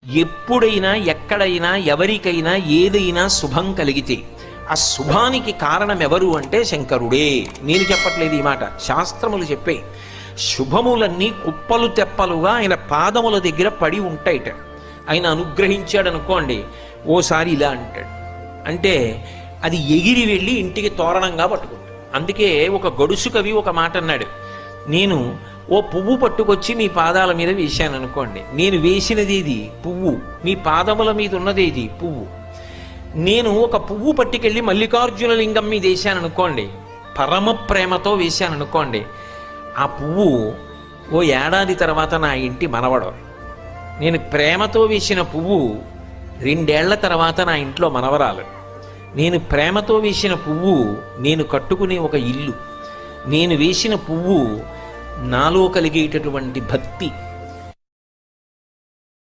ఎప్పుడైనా ఎక్కడైనా ఎవరికైనా ఏదైనా శుభం కలిగితే ఆ శుభానికి కారణం ఎవరు అంటే శంకరుడే. నేను చెప్పట్లేదు ఈ మాట, శాస్త్రములు చెప్పే. శుభములన్నీ కుప్పలు తెప్పలుగా ఆయన పాదముల దగ్గర పడి ఉంటాయిట. ఆయన అనుగ్రహించాడు అనుకోండి, ఓసారి ఇలా అంటాడు, అంటే అది ఎగిరి వెళ్ళి ఇంటికి తోరణంగా పట్టుకుంటాడు. అందుకే ఒక గడుసు కవి ఒక మాట అన్నాడు, నేను ఓ పువ్వు పట్టుకొచ్చి మీ పాదాల మీద వేశాను అనుకోండి, నేను వేసినది ఇది పువ్వు, మీ పాదముల మీద ఉన్నది ఇది పువ్వు. నేను ఒక పువ్వు పట్టుకెళ్ళి మల్లికార్జున లింగం మీద వేశాను అనుకోండి, పరమ ప్రేమతో వేశాను అనుకోండి, ఆ పువ్వు ఓ ఏడాది తర్వాత నా ఇంటి మనవడు. నేను ప్రేమతో వేసిన పువ్వు 2 ఏళ్ల తర్వాత నా ఇంట్లో మనవరాలు. నేను ప్రేమతో వేసిన పువ్వు నేను కట్టుకునే ఒక ఇల్లు. నేను వేసిన పువ్వు నాలో కలిగేటటువంటి భక్తి,